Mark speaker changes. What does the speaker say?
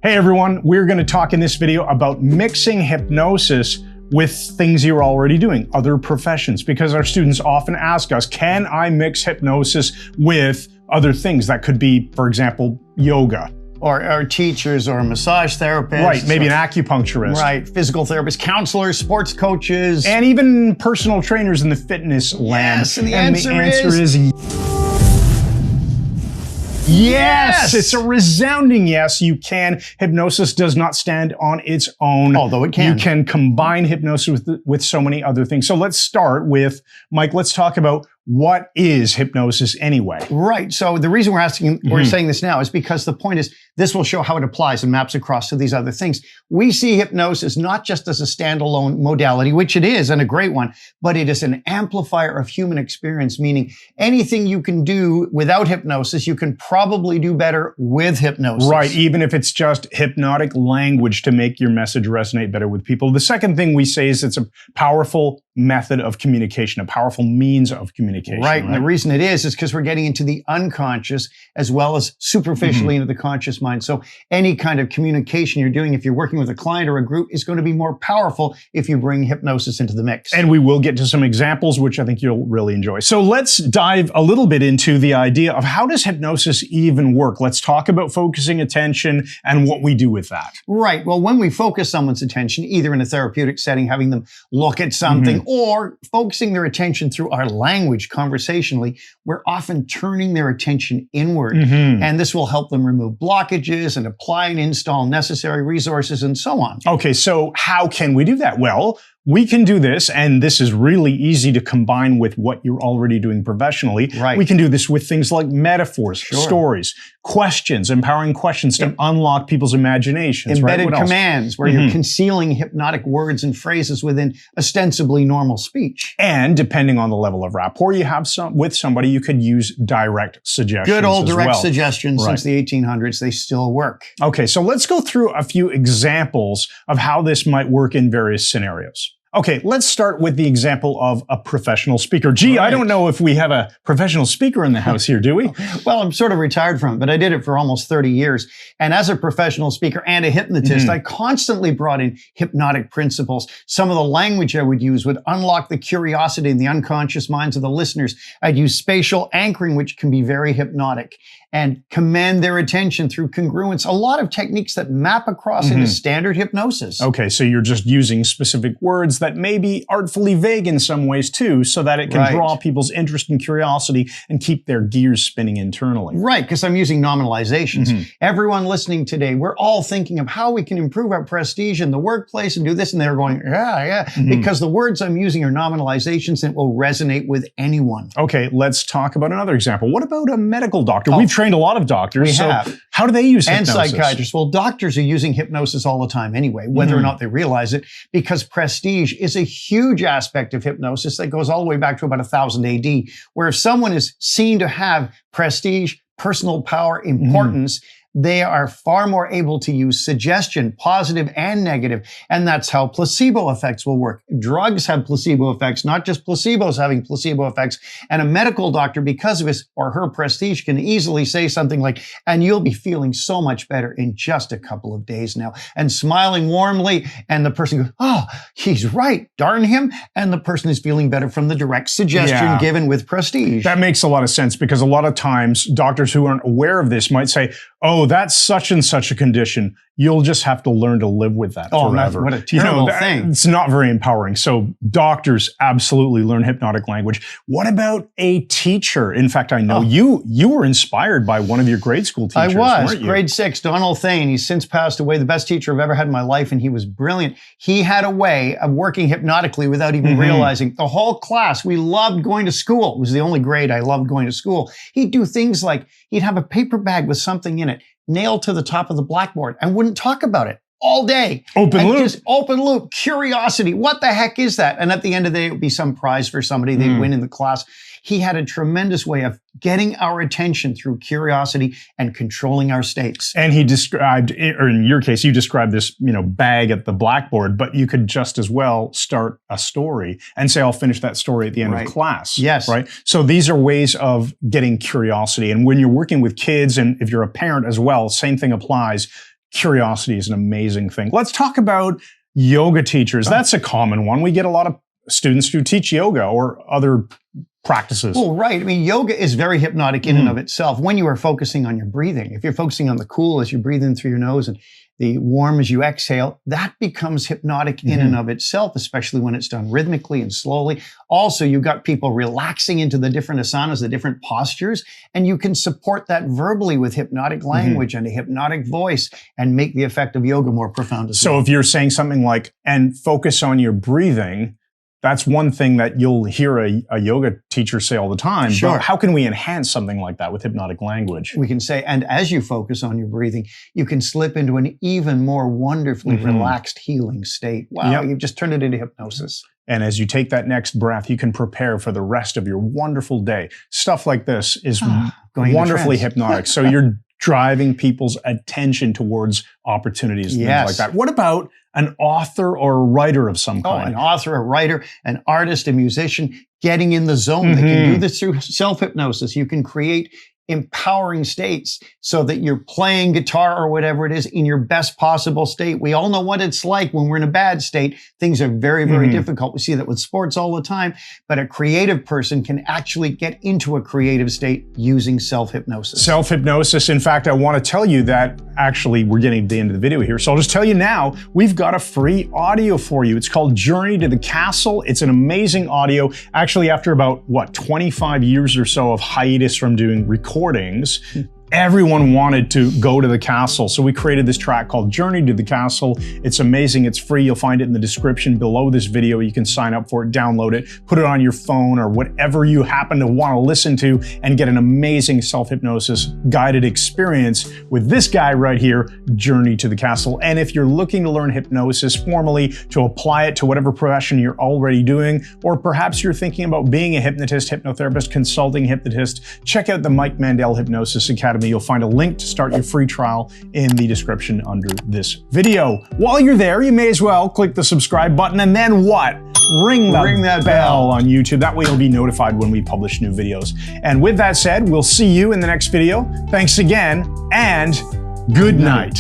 Speaker 1: Hey everyone, we're going to talk in this video about mixing hypnosis with things you're already doing, other professions, because our students often ask us, can I mix hypnosis with other things? That could be, for example, yoga.
Speaker 2: Or teachers or massage therapists.
Speaker 1: Right, maybe an acupuncturist.
Speaker 2: Right, physical therapists, counselors, sports coaches.
Speaker 1: And even personal trainers in the fitness land.
Speaker 2: Yes, and the answer is
Speaker 1: yes! It's a resounding yes, you can. Hypnosis does not stand on its own.
Speaker 2: Although it can.
Speaker 1: You can combine hypnosis with so many other things. So let's start with, Mike, let's talk about what is hypnosis anyway?
Speaker 2: Right. So the reason we're saying this now is because the point is this will show how it applies and maps across to these other things. We see hypnosis not just as a standalone modality, which it is and a great one, but it is an amplifier of human experience, meaning anything you can do without hypnosis, you can probably do better with hypnosis.
Speaker 1: Right. Even if it's just hypnotic language to make your message resonate better with people. The second thing we say is it's a powerful method of communication, a powerful means of communication.
Speaker 2: Right. And the reason it is because we're getting into the unconscious as well as superficially into the conscious mind. So any kind of communication you're doing, if you're working with a client or a group, is going to be more powerful if you bring hypnosis into the mix.
Speaker 1: And we will get to some examples, which I think you'll really enjoy. So let's dive a little bit into the idea of how does hypnosis even work? Let's talk about focusing attention and what we do with that.
Speaker 2: Right. Well, when we focus someone's attention, either in a therapeutic setting, having them look at something, or focusing their attention through our language conversationally, we're often turning their attention inward. And this will help them remove blockages and apply and install necessary resources and so on.
Speaker 1: Okay, so how can we do that? Well, we can do this, and this is really easy to combine with what you're already doing professionally.
Speaker 2: Right.
Speaker 1: We can do this with things like metaphors, stories, questions, empowering questions to unlock people's imaginations.
Speaker 2: Embedded commands, where you're concealing hypnotic words and phrases within ostensibly normal speech.
Speaker 1: And depending on the level of rapport you have with somebody, you could use direct suggestions.
Speaker 2: Good old direct
Speaker 1: well.
Speaker 2: Suggestions. Since the 1800s, they still work.
Speaker 1: Okay, so let's go through a few examples of how this might work in various scenarios. Okay, let's start with the example of a professional speaker. Gee, I don't know if we have a professional speaker in the house here, do we?
Speaker 2: Well, I'm sort of retired from it, but I did it for almost 30 years. And as a professional speaker and a hypnotist, I constantly brought in hypnotic principles. Some of the language I would use would unlock the curiosity in the unconscious minds of the listeners. I'd use spatial anchoring, which can be very hypnotic, and command their attention through congruence. A lot of techniques that map across into standard hypnosis.
Speaker 1: Okay, so you're just using specific words that may be artfully vague in some ways too, so that it can draw people's interest and curiosity and keep their gears spinning internally.
Speaker 2: Right, because I'm using nominalizations. Everyone listening today, we're all thinking of how we can improve our prestige in the workplace and do this, and they're going, because the words I'm using are nominalizations and it will resonate with anyone.
Speaker 1: Okay, let's talk about another example. What about a medical doctor? We've trained a lot of doctors.
Speaker 2: We have.
Speaker 1: How do they use hypnosis?
Speaker 2: And psychiatrists. Well, doctors are using hypnosis all the time anyway, whether or not they realize it, because prestige is a huge aspect of hypnosis that goes all the way back to about 1000 AD, where if someone is seen to have prestige, personal power, importance, they are far more able to use suggestion, positive and negative. And that's how placebo effects will work. Drugs have placebo effects, not just placebos having placebo effects. And a medical doctor, because of his or her prestige, can easily say something like, and you'll be feeling so much better in just a couple of days now, and smiling warmly. And the person goes, oh, he's right, darn him. And the person is feeling better from the direct suggestion given with prestige.
Speaker 1: That makes a lot of sense, because a lot of times doctors who aren't aware of this might say, oh, that's such and such a condition. You'll just have to learn to live with that forever.
Speaker 2: What a terrible thing.
Speaker 1: It's not very empowering. So doctors absolutely learn hypnotic language. What about a teacher? In fact, I know you were inspired by one of your grade school teachers,
Speaker 2: I was.
Speaker 1: weren't you?
Speaker 2: Grade 6, Donald Thane. He's since passed away, the best teacher I've ever had in my life, and he was brilliant. He had a way of working hypnotically without even realizing. The whole class, we loved going to school. It was the only grade I loved going to school. He'd do things like, he'd have a paper bag with something in it, nailed to the top of the blackboard, and wouldn't talk about it all day.
Speaker 1: Open loop.
Speaker 2: Just open loop, curiosity. What the heck is that? And at the end of the day, it would be some prize for somebody. They'd win in the class. He had a tremendous way of getting our attention through curiosity and controlling our states.
Speaker 1: And he described, or in your case, you described this, bag at the blackboard, but you could just as well start a story and say, I'll finish that story at the end of class.
Speaker 2: Yes.
Speaker 1: Right. So these are ways of getting curiosity. And when you're working with kids, and if you're a parent as well, same thing applies. curiosity is an amazing thing. Let's talk about yoga teachers. That's a common one. We get a lot of students who teach yoga or other practices.
Speaker 2: Well, right. I mean, yoga is very hypnotic in and of itself when you are focusing on your breathing. If you're focusing on the cool as you breathe in through your nose and the warm as you exhale, that becomes hypnotic in and of itself, especially when it's done rhythmically and slowly. Also, you've got people relaxing into the different asanas, the different postures, and you can support that verbally with hypnotic language and a hypnotic voice and make the effect of yoga more profound as well.
Speaker 1: So if you're saying something like, and focus on your breathing, that's one thing that you'll hear a yoga teacher say all the time.
Speaker 2: Sure.
Speaker 1: But how can we enhance something like that with hypnotic language?
Speaker 2: We can say, and as you focus on your breathing, you can slip into an even more wonderfully relaxed, healing state. Wow, you've just turned it into hypnosis.
Speaker 1: And as you take that next breath, you can prepare for the rest of your wonderful day. Stuff like this is wonderfully hypnotic. So you're driving people's attention towards opportunities, things like that. What about an author or a writer of some kind?
Speaker 2: An author, a writer, an artist, a musician, getting in the zone. They can do this through self-hypnosis. You can create empowering states so that you're playing guitar or whatever it is in your best possible state. We all know what it's like when we're in a bad state. Things are very, very difficult. We see that with sports all the time, but a creative person can actually get into a creative state using self-hypnosis.
Speaker 1: Self-hypnosis. In fact, I want to tell you that actually we're getting to the end of the video here. So I'll just tell you now, we've got a free audio for you. It's called Journey to the Castle. It's an amazing audio. Actually, after about, 25 years or so of hiatus from doing recordings, everyone wanted to go to the castle. So we created this track called Journey to the Castle. It's amazing. It's free. You'll find it in the description below this video. You can sign up for it, download it, put it on your phone or whatever you happen to want to listen to and get an amazing self-hypnosis guided experience with this guy right here, Journey to the Castle. And if you're looking to learn hypnosis formally to apply it to whatever profession you're already doing, or perhaps you're thinking about being a hypnotist, hypnotherapist, consulting hypnotist, check out the Mike Mandel Hypnosis Academy. You'll find a link to start your free trial in the description under this video. While you're there, you may as well click the subscribe button and then what? Ring that bell on YouTube. That way you'll be notified when we publish new videos. And with that said, we'll see you in the next video. Thanks again and good night.